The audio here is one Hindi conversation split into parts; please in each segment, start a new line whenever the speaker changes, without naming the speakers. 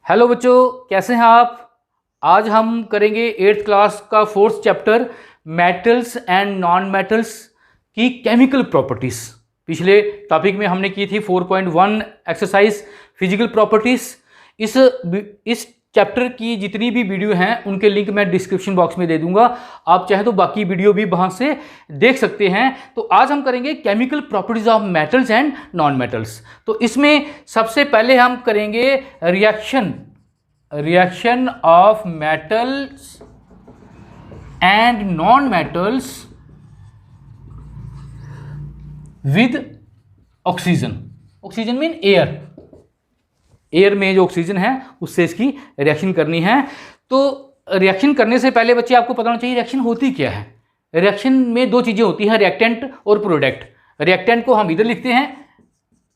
हेलो बच्चों, कैसे हैं आप। आज हम करेंगे 8th क्लास का 4th chapter metals and non metals की केमिकल प्रॉपर्टीज़। पिछले टॉपिक में हमने की थी 4.1 एक्सरसाइज फिजिकल प्रॉपर्टीज़। इस चैप्टर की जितनी भी वीडियो हैं उनके लिंक मैं डिस्क्रिप्शन बॉक्स में दे दूंगा, आप चाहे तो बाकी वीडियो भी वहां से देख सकते हैं। तो आज हम करेंगे chemical properties of metals and non metals. तो इसमें सबसे पहले हम करेंगे reaction of metals and non metals with oxygen. Oxygen mean air में जो ऑक्सीजन है उससे इसकी रिएक्शन करनी है। तो रिएक्शन करने से पहले बच्चे आपको पता होना चाहिए रिएक्शन होती क्या है। रिएक्शन में दो चीज़ें होती हैं, रिएक्टेंट और प्रोडक्ट। रिएक्टेंट को हम इधर लिखते हैं,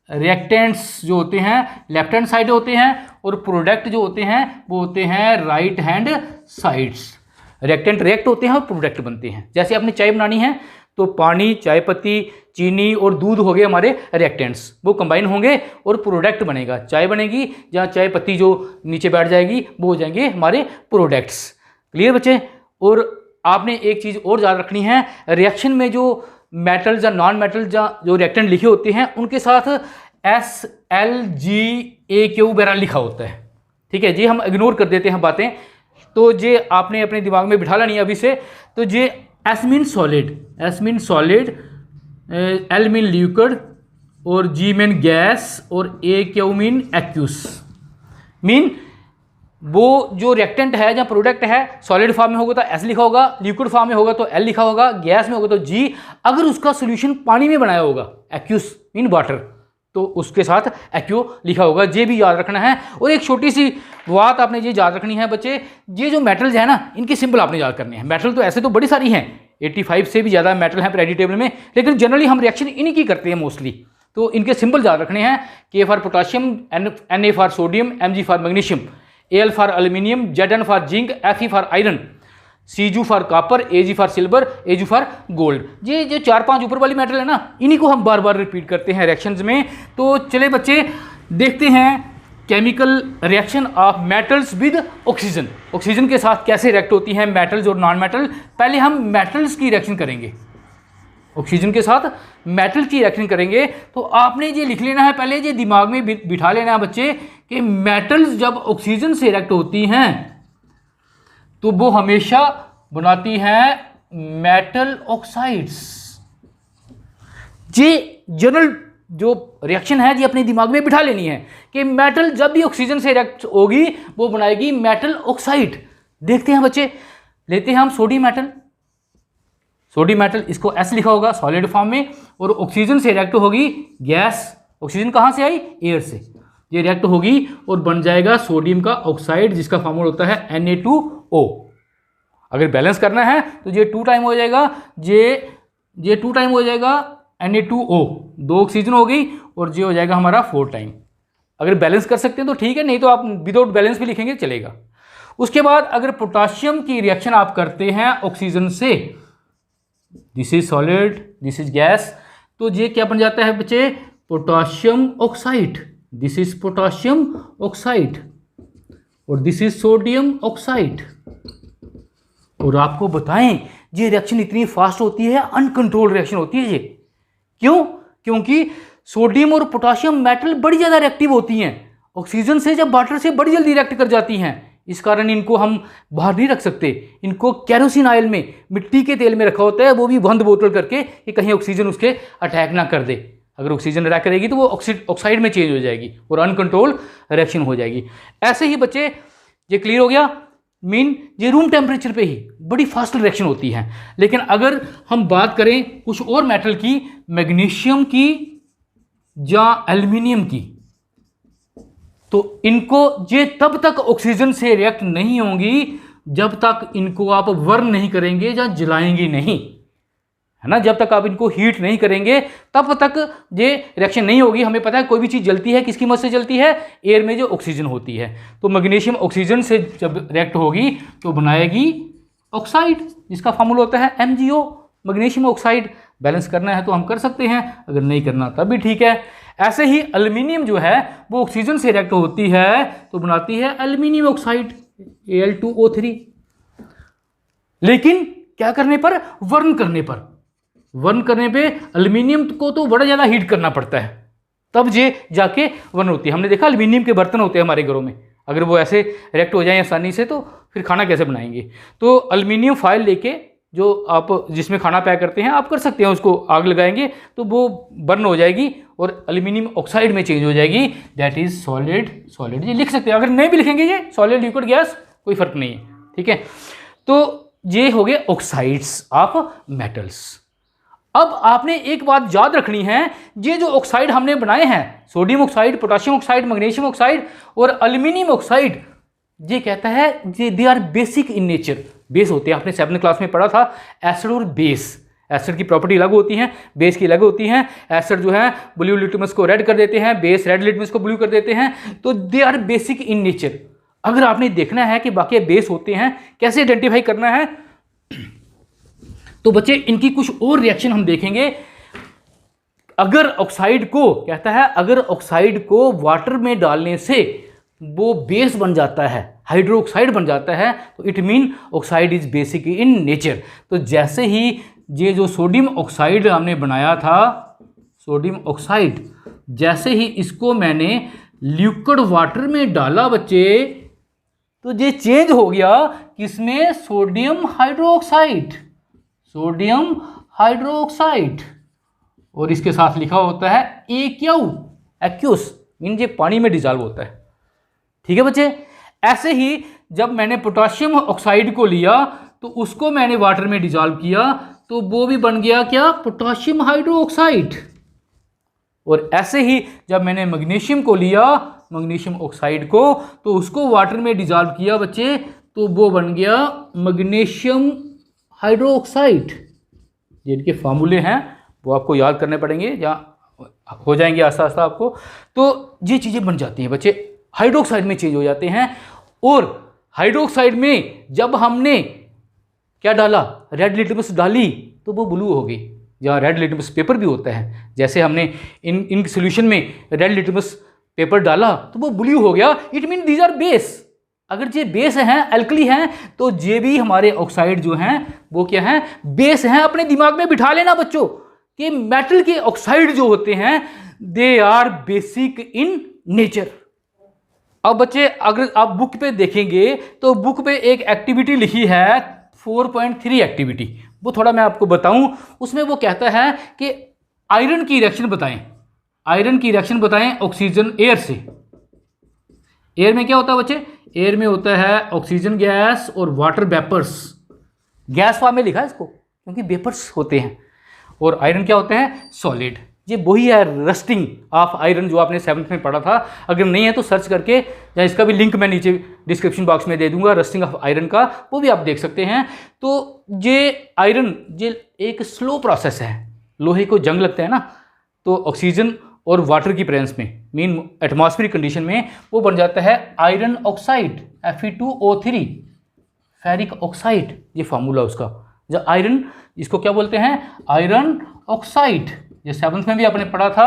रिएक्टेंट्स जो होते हैं लेफ्ट हैंड साइड होते हैं, और प्रोडक्ट जो होते हैं वो होते हैं right hand sides. Reactant react होते हैं और प्रोडक्ट बनते हैं। जैसे आपने चाय बनानी है तो पानी, चाय पत्ती, चीनी और दूध हो गए हमारे रिएक्टेंट्स, वो कंबाइन होंगे और प्रोडक्ट बनेगा। चाय बनेगी, जहाँ चाय पत्ती जो नीचे बैठ जाएगी वो हो जाएंगे हमारे प्रोडक्ट्स। क्लियर बच्चे। और आपने एक चीज़ और याद रखनी है, रिएक्शन में जो मेटल्स या नॉन मेटल्स जो रिएक्टेंट लिखे होते हैं उनके साथ SLGAQ वगैरह लिखा होता है। ठीक है जी, हम इग्नोर कर देते हैं बातें, तो ये आपने अपने दिमाग में बिठा लेनी है अभी से। तो ये S mean solid, L mean liquid और G मीन गैस और AQ मीन एक्यूस। मीन वो जो रिएक्टेंट है या प्रोडक्ट है सॉलिड फॉर्म में होगा तो S लिखा होगा, लिक्विड फॉर्म में होगा तो L लिखा होगा, गैस में होगा तो G। अगर उसका सोल्यूशन पानी में बनाया होगा, एक्यूस मीन वाटर, तो उसके साथ एक्यू लिखा होगा। ये भी याद रखना है। और एक छोटी सी बात आपने ये याद रखनी है बच्चे, ये जो मेटल्स है ना इनके सिंबल आपने याद करने हैं। मेटल तो ऐसे तो बड़ी सारी हैं, 85 से भी ज़्यादा मेटल हैं पीरियोडिक टेबल में, लेकिन जनरली हम रिएक्शन इन्हीं की करते हैं मोस्टली। तो इनके सिंबल याद रखने हैं, K for potassium, Na for sodium, Mg for magnesium, Al for aluminium, Zn for zinc, Fe for iron, Cg for copper, Ag for silver, Ag for gold. ये जो 4-5 ऊपर वाली मेटल है ना, इन्हीं को हम बार बार रिपीट करते हैं रिएक्शंस में। तो चले बच्चे देखते हैं chemical reaction of metals with oxygen. Oxygen के साथ कैसे रिएक्ट होती हैं मेटल्स और नॉन मेटल। पहले हम मेटल्स की रिएक्शन करेंगे, ऑक्सीजन के साथ मेटल की रिएक्शन करेंगे। तो आपने ये लिख लेना है, पहले ये दिमाग में बिठा लेना है बच्चे कि मेटल्स जब ऑक्सीजन से रिएक्ट होती हैं तो वो हमेशा बनाती हैं मेटल ऑक्साइड्स। ये जनरल जो रिएक्शन है ये अपने दिमाग में बिठा लेनी है कि मेटल जब भी ऑक्सीजन से रिएक्ट होगी वो बनाएगी मेटल ऑक्साइड। देखते हैं बच्चे, लेते हैं हम सोडियम मेटल, इसको S लिखा होगा सॉलिड फॉर्म में, और ऑक्सीजन से रिएक्ट होगी गैस। ऑक्सीजन कहाँ से आई? एयर से। ये रिएक्ट होगी और बन जाएगा सोडियम का ऑक्साइड, जिसका फॉर्मूला होता है Na2O। अगर बैलेंस करना है तो ये 2 टाइम हो जाएगा, ये 2 टाइम हो जाएगा Na2O, 2 ऑक्सीजन हो गई, और ये हो जाएगा हमारा 4 टाइम। अगर बैलेंस कर सकते हैं तो ठीक है, नहीं तो आप विदाउट बैलेंस भी लिखेंगे चलेगा। उसके बाद अगर पोटाशियम की रिएक्शन आप करते हैं ऑक्सीजन से, this is solid, this is gas, तो ये क्या बन जाता है बच्चे? Potassium oxide. This is potassium oxide और दिस इज सोडियम ऑक्साइड। और आपको बताएं ये रिएक्शन इतनी फास्ट होती है, अनकंट्रोल्ड रिएक्शन होती है ये। क्यों? क्योंकि सोडियम और पोटाशियम मेटल बड़ी ज़्यादा रिएक्टिव होती हैं, ऑक्सीजन से जब वाटर से बड़ी जल्दी रिएक्ट कर जाती हैं। इस कारण इनको हम बाहर नहीं रख सकते, इनको कैरोसिन ऑयल में, मिट्टी के तेल में रखा होता है, वो भी बंद बोतल करके कि कहीं ऑक्सीजन उसके अटैक ना कर दे। अगर ऑक्सीजन अटैक करेगी तो वो ऑक्साइड में चेंज हो जाएगी और अनकंट्रोल रिएक्शन हो जाएगी। ऐसे ही बच्चे ये क्लियर हो गया। मीन ये रूम टेम्परेचर पे ही बड़ी फास्ट रिएक्शन होती है। लेकिन अगर हम बात करें कुछ और मेटल की, मैग्नीशियम की या एल्युमिनियम की, तो इनको ये तब तक ऑक्सीजन से रिएक्ट नहीं होंगी जब तक इनको आप बर्न नहीं करेंगे या जलाएंगे नहीं, है ना। जब तक आप इनको हीट नहीं करेंगे तब तक ये रिएक्शन नहीं होगी। हमें पता है कोई भी चीज़ जलती है किसकी मदद से जलती है? एयर में जो ऑक्सीजन होती है। तो मैग्नीशियम ऑक्सीजन से जब रिएक्ट होगी तो बनाएगी ऑक्साइड, जिसका फॉर्मूला होता है MgO, मैग्नीशियम ऑक्साइड। बैलेंस करना है तो हम कर सकते हैं, अगर नहीं करना तब भी ठीक है। ऐसे ही एल्युमिनियम जो है वो ऑक्सीजन से रिएक्ट होती है तो बनाती है एल्युमिनियम ऑक्साइड Al2O3। लेकिन क्या करने पर, वर्न करने पर, वर्न करने पे एल्युमिनियम को तो बड़ा ज़्यादा हीट करना पड़ता है, तब ये जाके वर्न होती है। हमने देखा एल्युमिनियम के बर्तन होते हैं हमारे घरों में, अगर वो ऐसे रिएक्ट हो जाए आसानी से तो फिर खाना कैसे बनाएंगे। तो एल्युमिनियम फॉयल लेके जो आप जिसमें खाना पैक करते हैं आप कर सकते हैं, उसको आग लगाएंगे तो वो बर्न हो जाएगी और एल्युमिनियम ऑक्साइड में चेंज हो जाएगी, दैट इज सॉलिड। सॉलिड ये लिख सकते हैं, अगर नहीं भी लिखेंगे ये सॉलिड लिक्विड गैस कोई फर्क नहीं है, ठीक है। तो ये हो गए ऑक्साइड्स ऑफ मेटल्स। अब आपने एक बात याद रखनी है, ये जो ऑक्साइड हमने बनाए हैं, sodium oxide, potassium oxide, magnesium oxide और एल्युमिनियम ऑक्साइड, ये कहता है ये they are basic in nature, base होते हैं। आपने 7th क्लास में पढ़ा था एसिड और बेस, एसिड की प्रॉपर्टी अलग होती हैं, बेस की अलग होती हैं। एसिड जो है ब्लू लिटमस को रेड कर देते हैं, बेस रेड लिटमस को ब्लू कर देते हैं, तो they are basic in nature. अगर आपने देखना है कि बाकी बेस होते हैं कैसे आइडेंटिफाई करना है, तो बच्चे इनकी कुछ और रिएक्शन हम देखेंगे। अगर ऑक्साइड को कहता है, अगर ऑक्साइड को वाटर में डालने से वो बेस बन जाता है, हाइड्रोक्साइड बन जाता है, तो it mean oxide is basic in nature. तो जैसे ही ये जो सोडियम ऑक्साइड हमने बनाया था, सोडियम ऑक्साइड, जैसे ही इसको मैंने लिक्विड वाटर में डाला बच्चे, तो ये चेंज हो गया किसमें, सोडियम हाइड्रोक्साइड, सोडियम हाइड्रोक्साइड। और इसके साथ लिखा होता है एक्यूस, मीन ये पानी में डिजॉल्व होता है, ठीक है बच्चे। ऐसे ही जब मैंने पोटाशियम ऑक्साइड को लिया तो उसको मैंने वाटर में डिजॉल्व किया तो वो भी बन गया क्या, पोटाशियम हाइड्रोक्साइड। और ऐसे ही जब मैंने मैग्नीशियम को लिया, मैग्नीशियम ऑक्साइड को, तो उसको वाटर में डिजॉल्व किया बच्चे, तो वो बन गया मैग्नीशियम हाइड्रोक्साइड। जिनके फार्मूले हैं वो आपको याद करने पड़ेंगे, या हो जाएंगे आस्ता आस्ता आपको। तो ये चीज़ें बन जाती हैं बच्चे, हाइड्रोक्साइड में चेंज हो जाते हैं। और हाइड्रोक्साइड में जब हमने क्या डाला, रेड लिटमस डाली, तो वो ब्लू हो गई। जहाँ रेड लिटमस पेपर भी होता है, जैसे हमने इन सोल्यूशन में रेड लिटमस पेपर डाला तो वो ब्लू हो गया, it mean these are base. अगर ये बेस हैं, एल्कली हैं, तो ये भी हमारे ऑक्साइड जो हैं वो क्या हैं, बेस हैं। अपने दिमाग में बिठा लेना बच्चों कि मेटल के ऑक्साइड जो होते हैं they are basic in nature. अब बच्चे अगर आप बुक पे देखेंगे तो बुक पे एक एक्टिविटी लिखी है 4.3 एक्टिविटी, वो थोड़ा मैं आपको बताऊं। उसमें वो कहता है कि आयरन की रिएक्शन बताएं, आयरन की रिएक्शन बताएं ऑक्सीजन एयर से। एयर में क्या होता है बच्चे, एयर में होता है ऑक्सीजन गैस और वाटर वेपर्स। गैस फॉर्म में लिखा है इसको क्योंकि वेपर्स होते हैं। और आयरन क्या होता है, सॉलिड। ये वही है रस्टिंग ऑफ आयरन जो आपने 7th में पढ़ा था। अगर नहीं है तो सर्च करके, या इसका भी लिंक मैं नीचे डिस्क्रिप्शन बॉक्स में दे दूंगा, रस्टिंग ऑफ आयरन का, वो भी आप देख सकते हैं। तो ये आयरन ये एक स्लो प्रोसेस है। लोहे को जंग लगता है ना, तो ऑक्सीजन और वाटर की प्रेजेंस में, मीन एटमॉस्फेरिक कंडीशन में, वो बन जाता है iron oxide Fe2O3, ferric oxide, ये फार्मूला उसका। जो आयरन, इसको क्या बोलते हैं, आयरन ऑक्साइड। ये 7th में भी आपने पढ़ा था।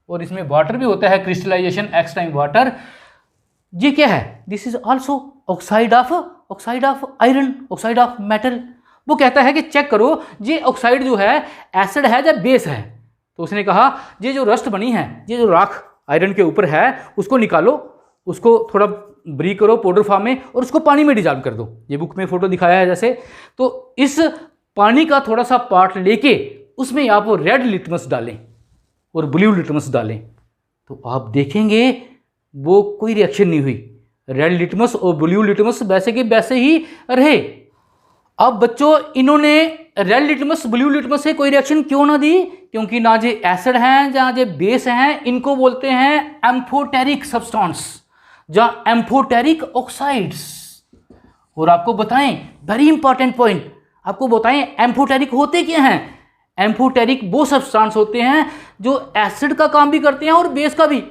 और इसमें वाटर भी होता है, क्रिस्टलाइजेशन एक्स टाइम वाटर। ये क्या है, this is also oxide of iron, oxide of metal. वो कहता है कि चेक करो ये ऑक्साइड जो है एसिड है या बेस है। तो उसने कहा ये जो रस्ट बनी है, ये जो राख आयरन के ऊपर है, उसको निकालो, उसको थोड़ा ब्रीक करो पाउडर फॉर्म में और उसको पानी में डिजॉल्व कर दो। ये बुक में फोटो दिखाया है जैसे। तो इस पानी का थोड़ा सा पार्ट लेके उसमें आप रेड लिटमस डालें और ब्लू लिटमस डालें, तो आप देखेंगे वो कोई रिएक्शन नहीं हुई। रेड लिटमस और ब्लू लिटमस वैसे के वैसे ही रहे। अब बच्चों इन्होंने रेड लिटमस ब्लू लिटमस से कोई रिएक्शन क्यों ना दी, क्योंकि ना जे एसिड हैं जहाँ जे बेस हैं, इनको बोलते हैं एम्फोटेरिक सब्सटेंस, जहाँ एम्फोटेरिक ऑक्साइड्स। और आपको बताएं, वेरी इंपॉर्टेंट पॉइंट, आपको बताएं एम्फोटेरिक होते क्या हैं। एम्फोटेरिक वो सब्सटेंस होते हैं जो एसिड का काम भी करते हैं और बेस का भी।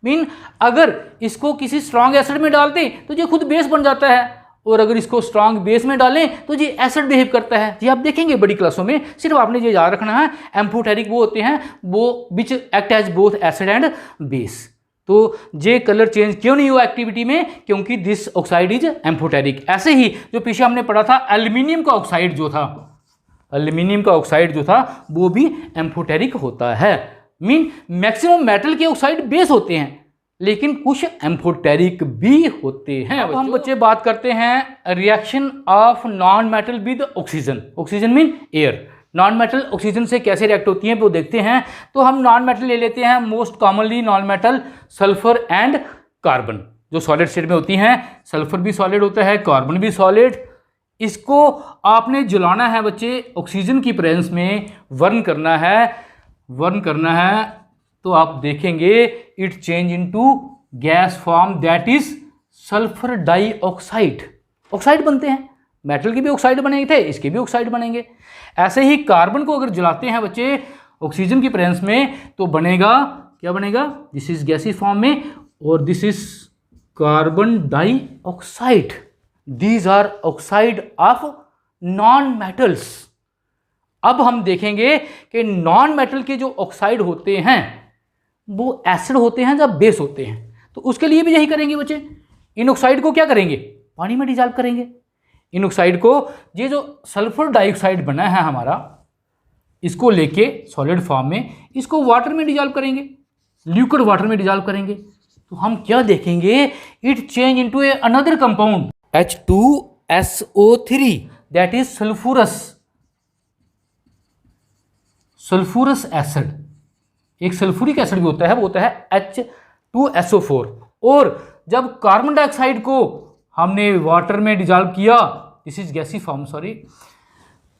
मीन अगर इसको किसी स्ट्रॉन्ग एसिड में डालते तो ये खुद बेस बन जाता है, और अगर इसको स्ट्रांग बेस में डालें तो ये एसिड बिहेव करता है। जी आप देखेंगे बड़ी क्लासों में, सिर्फ आपने ये याद रखना है एम्फोटेरिक वो होते हैं वो which act as both acid and base. तो ये कलर चेंज क्यों नहीं हुआ एक्टिविटी में, क्योंकि दिस ऑक्साइड इज एम्फोटेरिक। ऐसे ही जो पीछे हमने पढ़ा था एल्यूमिनियम का ऑक्साइड जो था, एल्यूमिनियम का ऑक्साइड जो था वो भी एम्फोटेरिक होता है। मीन मैक्सिमम मेटल के ऑक्साइड बेस होते हैं लेकिन कुछ एम्फोटेरिक भी होते हैं। अब हम बच्चे बात करते हैं reaction of non metal with oxygen. Oxygen mean air. Non metal oxygen से कैसे रिएक्ट होती हैं वो देखते हैं। तो हम नॉन मेटल ले लेते हैं, most commonly non metal sulphur and carbon जो सॉलिड स्टेट में होती हैं। सल्फर भी सॉलिड होता है, कार्बन भी सॉलिड। इसको आपने जलाना है बच्चे, ऑक्सीजन की प्रेजेंस में वर्न करना है, तो आप देखेंगे it change into gas form that is sulphur dioxide. Oxide बनते हैं, मेटल के भी ऑक्साइड बनेंगे थे, इसके भी ऑक्साइड बनेंगे। ऐसे ही कार्बन को अगर जलाते हैं बच्चे ऑक्सीजन की प्रेजेंस में तो बनेगा, क्या बनेगा, दिस इज गैसी फॉर्म में और this is carbon dioxide. These are oxide of non metals. अब हम देखेंगे कि नॉन मेटल के जो ऑक्साइड होते हैं वो एसिड होते हैं जब बेस होते हैं, तो उसके लिए भी यही करेंगे बच्चे। इन ऑक्साइड को क्या करेंगे, पानी में डिजॉल्व करेंगे। इन ऑक्साइड को, ये जो सल्फर डाइऑक्साइड बना है हमारा, इसको लेके सॉलिड फॉर्म में इसको वाटर में डिजॉल्व करेंगे, लिक्विड वाटर में डिजॉल्व करेंगे। तो हम क्या देखेंगे, it change into a another compound H2SO3 that is sulphurous acid. एक सल्फ्यूरिक एसिड भी होता है, वो होता है H2SO4। और जब कार्बन डाइऑक्साइड को हमने वाटर में डिजॉल्व किया, दिस इज गैसी फॉर्म सॉरी,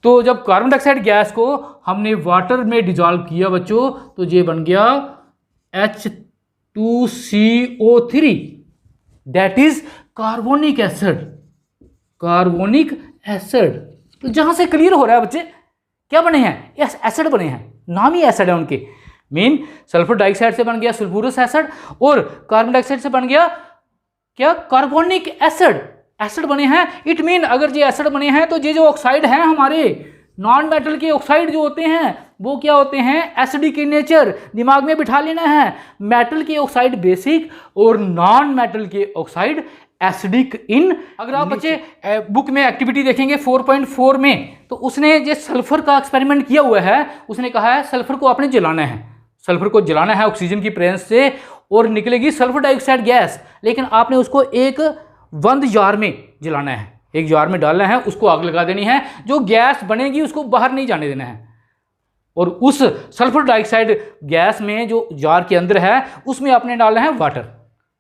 तो जब कार्बन डाइऑक्साइड गैस को हमने वाटर में डिजॉल्व किया बच्चों तो ये बन गया H2CO3 that is carbonic acid. Carbonic acid, तो जहां से क्लियर हो रहा है बच्चे क्या बने हैं, यस एसिड बने हैं, नाम ही एसिड है उनके। मीन सल्फर डाइऑक्साइड से बन गया सल्फ्यूरस एसिड और कार्बन डाइऑक्साइड से बन गया क्या, कार्बोनिक एसिड। एसिड बने हैं, इट मीन अगर ये एसिड बने हैं तो ये जो ऑक्साइड हैं हमारे नॉन मेटल के ऑक्साइड जो होते हैं वो क्या होते हैं, एसिडिक इन नेचर। दिमाग में बिठा लेना है, मेटल के ऑक्साइड बेसिक और नॉन मेटल के ऑक्साइड एसिडिक इन। अगर आप बच्चे बुक में एक्टिविटी देखेंगे 4.4 में, तो उसने ये सल्फर का एक्सपेरिमेंट किया हुआ है। उसने कहा है सल्फर को आपने जलाना है, सल्फर को जलाना है ऑक्सीजन की प्रेजेंस से और निकलेगी सल्फर डाइऑक्साइड गैस। लेकिन आपने उसको एक बंद जार में जलाना है, एक जार में डालना है, उसको आग लगा देनी है, जो गैस बनेगी उसको बाहर नहीं जाने देना है। और उस सल्फर डाइऑक्साइड गैस में जो जार के अंदर है उसमें आपने डालना है वाटर,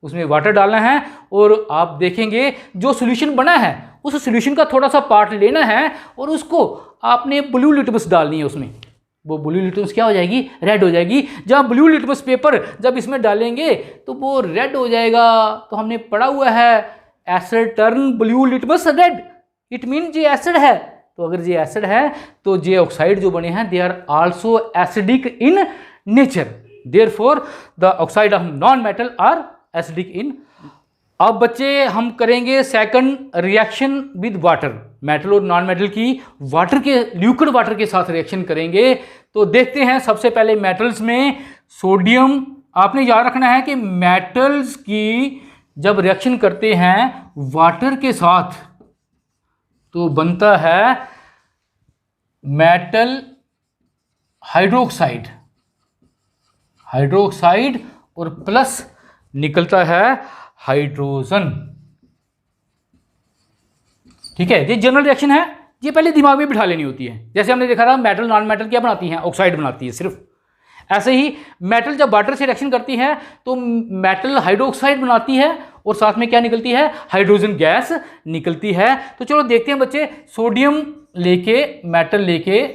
उसमें वाटर डालना है। और आप देखेंगे जो सोल्यूशन बना है उस सोल्यूशन का थोड़ा सा पार्ट लेना है और उसको आपने ब्लू लिटमस डालनी है उसमें। वो ब्लू लिटमस क्या हो जाएगी, रेड हो जाएगी। जब ब्लू लिटमस पेपर जब इसमें डालेंगे तो वो रेड हो जाएगा। तो हमने पढ़ा हुआ है asset turn blue litmus red, it mean ये एसिड है। तो अगर ये एसिड है तो ये ऑक्साइड जो बने हैं they are also acidic in nature, therefore the oxide of non metal are acidic in. अब बच्चे हम करेंगे second reaction with water. Metal और नॉन मेटल की वाटर के, लिक्विड वाटर के साथ रिएक्शन करेंगे। तो देखते हैं सबसे पहले मेटल्स में सोडियम। आपने याद रखना है कि मेटल्स की जब रिएक्शन करते हैं वाटर के साथ तो बनता है मेटल हाइड्रोक्साइड, हाइड्रोक्साइड और प्लस निकलता है हाइड्रोजन। ठीक है, ये जनरल रिएक्शन है, ये पहले दिमाग में बिठा लेनी होती है। जैसे हमने देखा था मेटल नॉन मेटल क्या बनाती हैं, ऑक्साइड बनाती है सिर्फ। ऐसे ही मेटल जब वाटर से रिएक्शन करती है तो मेटल हाइड्रोक्साइड बनाती है और साथ में क्या निकलती है, हाइड्रोजन गैस निकलती है। तो चलो देखते हैं बच्चे, सोडियम लेके मेटल लेके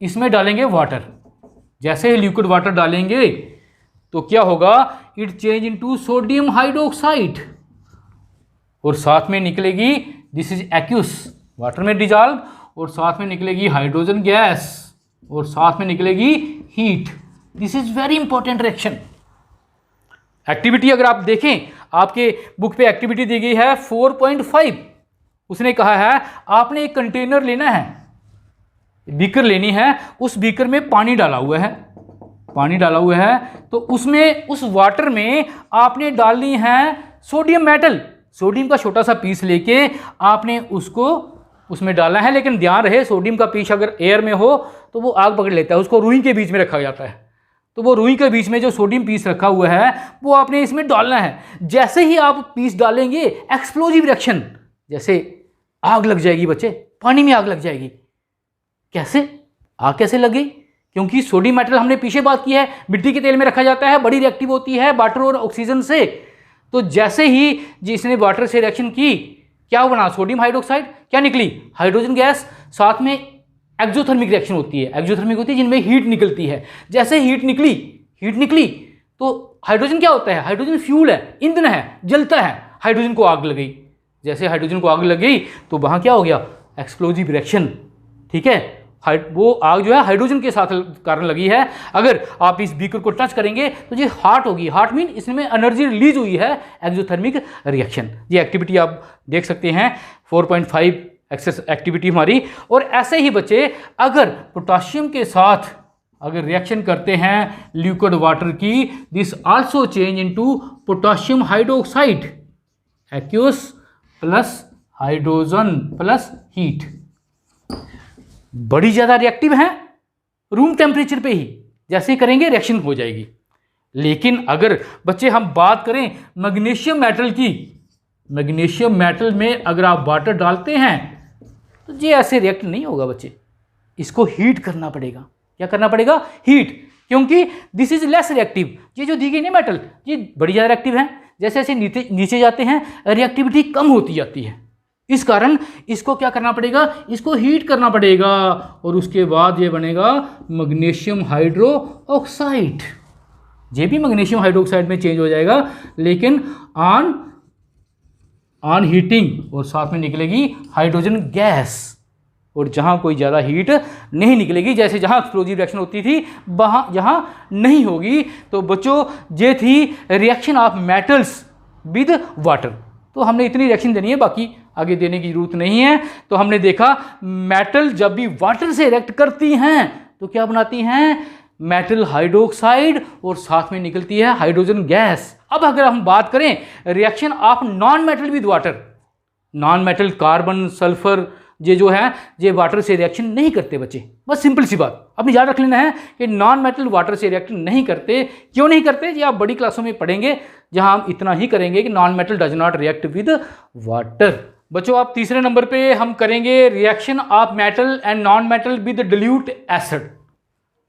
इसमें डालेंगे वाटर। जैसे ही लिक्विड वाटर डालेंगे तो क्या होगा, it change into sodium hydroxide और साथ में निकलेगी, दिस इज एक्यूस, वाटर में डिजॉल्व, और साथ में निकलेगी हाइड्रोजन गैस और साथ में निकलेगी heat. This is very important reaction. Activity अगर आप देखें, आपके बुक पे एक्टिविटी दी गई है 4.5, उसने कहा है आपने एक कंटेनर लेना है, बीकर लेनी है, उस बीकर में पानी डाला हुआ है, पानी डाला हुआ है, तो उसमें उस वाटर में आपने डालनी है सोडियम मेटल, सोडियम का छोटा सा पीस लेके आपने उसको उसमें डालना है। लेकिन ध्यान रहे सोडियम का पीस अगर एयर में हो तो वो आग पकड़ लेता है, उसको रुई के बीच में रखा जाता है। तो वो रुई के बीच में जो सोडियम पीस रखा हुआ है वो आपने इसमें डालना है। जैसे ही आप पीस डालेंगे एक्सप्लोजिव रिएक्शन, जैसे आग लग जाएगी बच्चे, पानी में आग लग जाएगी। कैसे आग कैसे लग गई? क्योंकि सोडियम मेटल हमने पीछे बात की है, मिट्टी के तेल में रखा जाता है, बड़ी रिएक्टिव होती है वाटर और ऑक्सीजन से। तो जैसे ही जिसने वाटर से रिएक्शन की, क्या बना? सोडियम हाइड्रोक्साइड, क्या निकली? हाइड्रोजन गैस, साथ में एक्सोथर्मिक रिएक्शन होती है, एक्सोथर्मिक होती है जिनमें हीट निकलती है। जैसे हीट निकली तो हाइड्रोजन क्या होता है? हाइड्रोजन फ्यूल है, ईंधन है, जलता है, हाइड्रोजन को आग लग गई। जैसे हाइड्रोजन को आग लग गई तो वहां क्या हो गया? Explosive reaction. ठीक है, वो आग जो है हाइड्रोजन के साथ कारण लगी है। अगर आप इस बीकर को टच करेंगे तो ये हार्ट होगी, हार्ट मीन इसमें एनर्जी रिलीज हुई है, एक्सोथर्मिक रिएक्शन। ये एक्टिविटी आप देख सकते हैं 4.5 एक्सेस एक्टिविटी हमारी। और ऐसे ही बच्चे अगर पोटाशियम के साथ अगर रिएक्शन करते हैं लिक्विड वाटर की, this also change into potassium hydroxide, aqueous plus hydrogen plus heat. बड़ी ज़्यादा रिएक्टिव है, रूम टेम्परेचर पे ही जैसे ही करेंगे रिएक्शन हो जाएगी। लेकिन अगर बच्चे हम बात करें मैग्नीशियम मेटल की, मैग्नीशियम मेटल में अगर आप वाटर डालते हैं तो ये ऐसे रिएक्ट नहीं होगा बच्चे, इसको हीट करना पड़ेगा। क्या करना पड़ेगा? हीट, क्योंकि दिस इज लेस रिएक्टिव। ये जो दी गई ना मेटल, ये बड़ी ज़्यादा रिएक्टिव है, जैसे जैसे नीचे जाते हैं रिएक्टिविटी कम होती जाती है। इस कारण इसको क्या करना पड़ेगा? इसको हीट करना पड़ेगा और उसके बाद ये बनेगा मैग्नीशियम हाइड्रो ऑक्साइड। ये भी मैग्नीशियम हाइड्रोक्साइड में चेंज हो जाएगा, लेकिन ऑन हीटिंग, और साथ में निकलेगी हाइड्रोजन गैस। और जहाँ कोई ज़्यादा हीट नहीं निकलेगी, जैसे जहाँ एक्सप्लोजिव रिएक्शन होती थी वहाँ जहाँ नहीं होगी। तो बच्चों ये थी reaction of metals with water. तो हमने इतनी रिएक्शन देनी है, बाकी आगे देने की जरूरत नहीं है। तो हमने देखा मेटल जब भी वाटर से रिएक्ट करती हैं तो क्या बनाती हैं? मेटल हाइड्रोक्साइड, और साथ में निकलती है हाइड्रोजन गैस। अब अगर हम बात करें reaction of non metal with water, non metal carbon sulphur ये जो है ये वाटर से रिएक्शन नहीं करते बच्चे। बस सिंपल सी बात अपनी याद रख लेना है कि नॉन मेटल वाटर से रिएक्ट नहीं करते। क्यों नहीं करते? ये आप बड़ी क्लासों में पढ़ेंगे, जहां हम इतना ही करेंगे कि non metal does not react with water. बच्चों आप तीसरे नंबर पे हम करेंगे reaction of metal and non metal with dilute acid.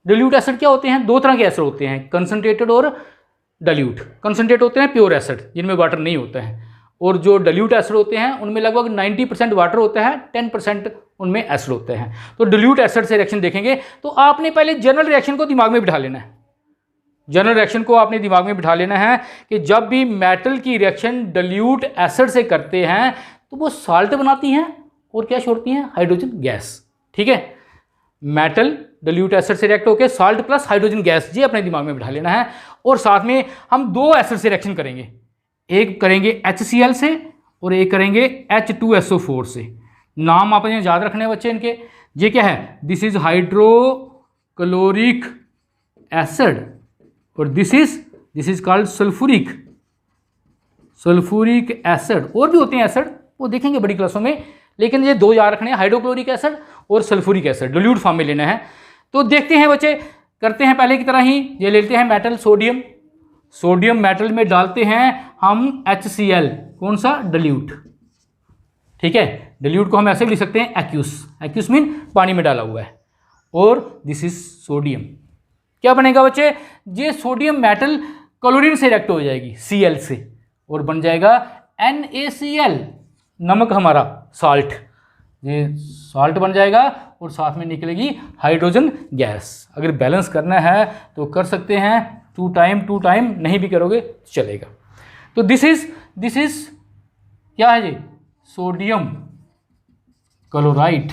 Dilute acid क्या होते हैं? दो तरह के एसिड होते हैं, कंसंट्रेटेड और डिल्यूट। कंसंट्रेट होते हैं प्योर एसिड जिनमें वाटर नहीं होता है, और जो डिल्यूट एसिड होते हैं उनमें लगभग 90% वाटर होता है, 10% उनमें एसिड होते हैं। तो डिल्यूट एसिड से रिएक्शन देखेंगे तो आपने पहले जनरल रिएक्शन को दिमाग में बिठा लेना है। जनरल रिएक्शन को आपने दिमाग में बिठा लेना है कि जब भी मेटल की रिएक्शन डिल्यूट एसिड से करते हैं तो वो साल्ट बनाती हैं और क्या छोड़ती हैं? Hydrogen gas. ठीक है, मेटल डिल्यूट एसिड से रिएक्ट होकर साल्ट प्लस हाइड्रोजन गैस, ये अपने दिमाग में बिठा लेना है। और साथ में हम दो एसिड से रिएक्शन करेंगे, एक करेंगे HCl से और एक करेंगे H2SO4 से। नाम आपने याद रखने हैं बच्चे इनके। ये क्या है? दिस इज हाइड्रोक्लोरिक एसिड और this is called sulphuric acid. और भी होते हैं एसिड, वो देखेंगे बड़ी क्लासों में, लेकिन ये दो याद रखने हैं, हाइड्रोक्लोरिक एसिड और सल्फ्यूरिक एसिड, डिल्यूट फॉर्म में लेना है। तो देखते हैं बच्चे, करते हैं पहले की तरह ही। ये लेते हैं मेटल सोडियम, सोडियम मेटल में डालते हैं हम HCl, कौन सा? डिल्यूट। ठीक है, डिल्यूट को हम ऐसे भी लिख सकते हैं एक्यूस, एक्यूस मीन पानी में डाला हुआ है, और दिस इज सोडियम। क्या बनेगा बच्चे? ये सोडियम मेटल क्लोरीन से रिएक्ट हो जाएगी Cl से और बन जाएगा NaCl, नमक हमारा साल्ट, ये साल्ट बन जाएगा और साथ में निकलेगी हाइड्रोजन गैस। अगर बैलेंस करना है तो कर सकते हैं, टू टाइम नहीं भी करोगे तो चलेगा। तो दिस इज क्या है जी? सोडियम क्लोराइड,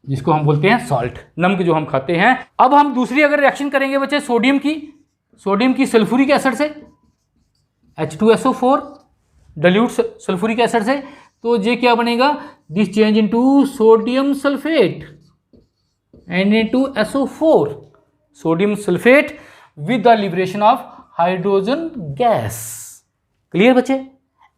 जिसको हम बोलते हैं सॉल्ट, नमक जो हम खाते हैं। अब हम दूसरी अगर रिएक्शन करेंगे बच्चे सोडियम की सल्फ्यूरिक एसिड से, H2SO4 डिल्यूट सल्फ्यूरिक एसिड से, तो ये क्या बनेगा, this change into sodium sulphate Na2SO4, sodium sulphate with the liberation of hydrogen gas. Clear बच्चे?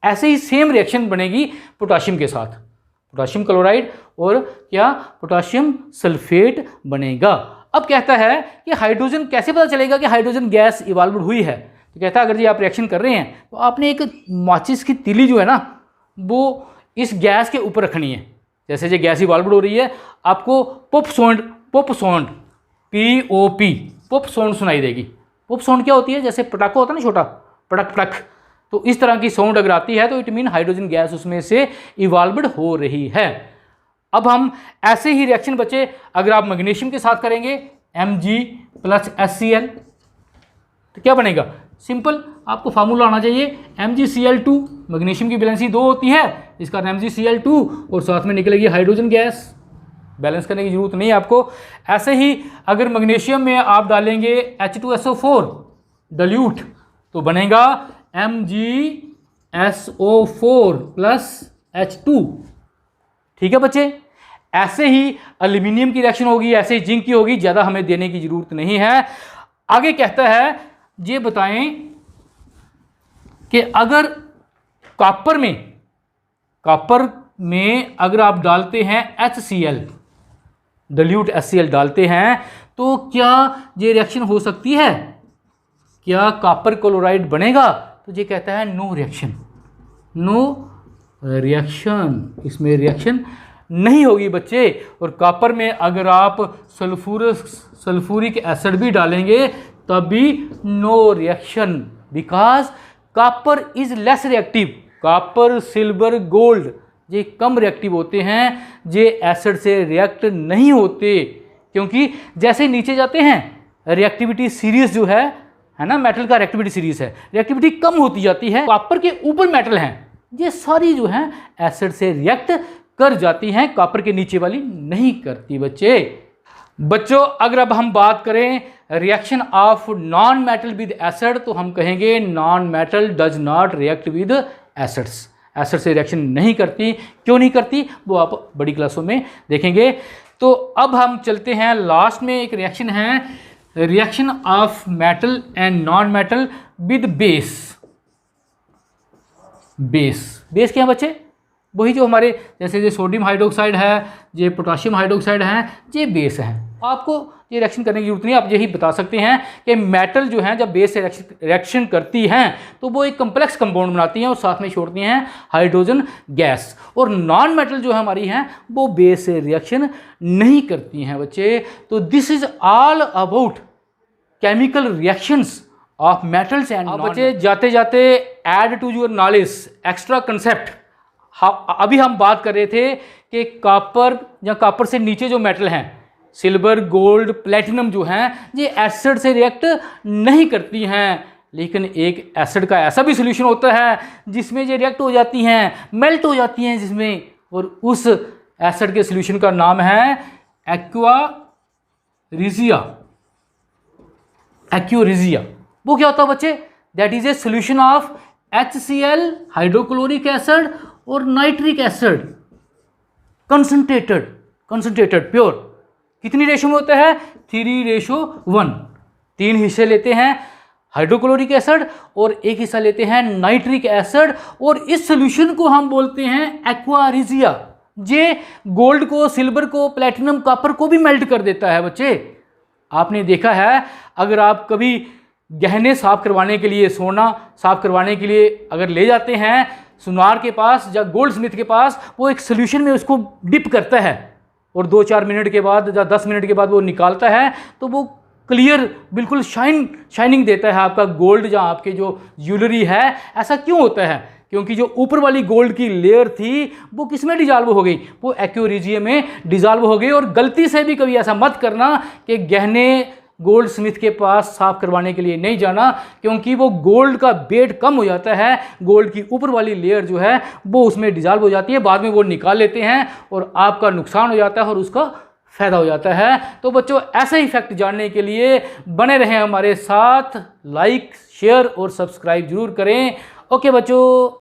ऐसे ही सेम रिएक्शन बनेगी पोटाशियम के साथ, पोटाशियम क्लोराइड और क्या पोटाशियम सल्फेट बनेगा। अब कहता है कि हाइड्रोजन कैसे पता चलेगा कि हाइड्रोजन गैस इवॉल्व हुई है। तो कहता है अगर ये आप रिएक्शन कर रहे हैं तो आपने एक माचिस की तीली जो है ना वो इस गैस के ऊपर रखनी है। जैसे ये गैस इवॉल्व हो रही है आपको pop sound POP pop sound सुनाई देगी। पॉप साउंड क्या होती है, जैसे पटाखा होता है ना छोटा, पटक पटक, तो इस तरह की साउंड अगर आती है तो इट मीन हाइड्रोजन गैस उसमें से इवॉल्व्ड हो रही है। अब हम ऐसे ही रिएक्शन बच्चे अगर आप मैग्नीशियम के साथ करेंगे Mg + HCl तो क्या बनेगा, सिंपल आपको फार्मूला आना चाहिए MgCl2, मैग्नीशियम की वैलेंसी 2 होती है, इसका MgCl2 और साथ में निकलेगी हाइड्रोजन गैस। बैलेंस करने की जरूरत नहीं है आपको। ऐसे ही अगर मैग्नीशियम में आप डालेंगे H2SO4 डाइल्यूट तो बनेगा MgSO4 + H2। ठीक है बच्चे? ऐसे ही एल्यूमिनियम की रिएक्शन होगी, ऐसे ही जिंक की होगी, ज़्यादा हमें देने की जरूरत नहीं है। आगे कहता है ये बताएं कि अगर कॉपर में अगर आप डालते हैं HCl डाइल्यूट HCl डालते हैं तो क्या ये रिएक्शन हो सकती है, क्या कॉपर क्लोराइड बनेगा? तो ये कहता है नो रिएक्शन, इसमें रिएक्शन नहीं होगी बच्चे। और कॉपर में अगर आप सल्फ्यूरिक एसिड भी डालेंगे तब भी no reaction, because copper is less reactive. Copper, silver, gold ये कम रिएक्टिव होते हैं, ये एसिड से रिएक्ट नहीं होते, क्योंकि जैसे नीचे जाते हैं रिएक्टिविटी सीरीज जो है ना, मेटल का रिएक्टिविटी सीरीज है, रिएक्टिविटी कम होती जाती है। कॉपर के ऊपर मेटल हैं ये सारी जो हैं एसिड से रिएक्ट कर जाती हैं, कॉपर के नीचे वाली नहीं करती बच्चों अगर अब हम बात करें reaction of non metal with acid तो हम कहेंगे non metal does not react with acids. Acid से रिएक्शन नहीं करती। क्यों नहीं करती वो आप बड़ी क्लासों में देखेंगे। तो अब हम चलते हैं लास्ट में, एक रिएक्शन है reaction of metal and non metal with base क्या है बच्चे, वही जो हमारे जैसे ये सोडियम हाइड्रोक्साइड है, ये पोटाशियम हाइड्रोक्साइड है, ये बेस हैं। आपको ये रिएक्शन करने की जरूरत नहीं, आप यही बता सकते हैं कि मेटल जो है जब बेस से रिएक्शन करती हैं तो वो एक कम्प्लेक्स कंपाउंड बनाती हैं और साथ में छोड़ती हैं हाइड्रोजन गैस। और नॉन मेटल जो है हमारी हैं वो बेस से रिएक्शन नहीं करती हैं बच्चे। तो this is all about chemical reactions of metals and बच्चे जाते जाते add to your knowledge extra concept. अभी हम बात कर रहे थे कि कॉपर या कॉपर से नीचे जो मेटल हैं सिल्वर, गोल्ड, प्लेटिनम जो हैं ये एसिड से रिएक्ट नहीं करती हैं, लेकिन एक एसिड का ऐसा भी सॉल्यूशन होता है जिसमें ये रिएक्ट हो जाती हैं, मेल्ट हो जाती हैं जिसमें, और उस एसिड के सॉल्यूशन का नाम है एक्वारिजिया। वो क्या होता है बच्चे, that is a solution of HCl hydrochloric acid और नाइट्रिक एसिड कंसंट्रेटेड प्योर। कितनी रेशो में होता है, 3:1। 3 हिस्से लेते हैं हाइड्रोक्लोरिक एसिड और 1 हिस्सा लेते हैं नाइट्रिक एसिड, और इस सॉल्यूशन को हम बोलते हैं एक्वारिजिया। ये गोल्ड को, सिल्वर को, प्लेटिनम, कॉपर को भी मेल्ट कर देता है बच्चे। आपने देखा है अगर आप कभी गहने साफ करवाने के लिए, सोना साफ करवाने के लिए अगर ले जाते हैं सुनार के पास या गोल्ड स्मिथ के पास, वो एक सोल्यूशन में उसको डिप करता है और 2-4 मिनट के बाद या 10 मिनट के बाद वो निकालता है तो वो क्लियर बिल्कुल शाइनिंग देता है आपका गोल्ड या आपके जो ज्वेलरी है। ऐसा क्यों होता है, क्योंकि जो ऊपर वाली गोल्ड की लेयर थी वो किस में डिजॉल्व हो गई, वो एक्वारिजिया में डिजॉल्व हो गई। और गलती से भी कभी ऐसा मत करना कि गहने गोल्ड स्मिथ के पास साफ करवाने के लिए नहीं जाना, क्योंकि वो गोल्ड का वेट कम हो जाता है, गोल्ड की ऊपर वाली लेयर जो है वो उसमें डिजॉल्व हो जाती है, बाद में वो निकाल लेते हैं और आपका नुकसान हो जाता है और उसका फ़ायदा हो जाता है। तो बच्चों ऐसे ही फैक्ट जानने के लिए बने रहें हमारे साथ, लाइक, शेयर और सब्सक्राइब जरूर करें। ओके बच्चों।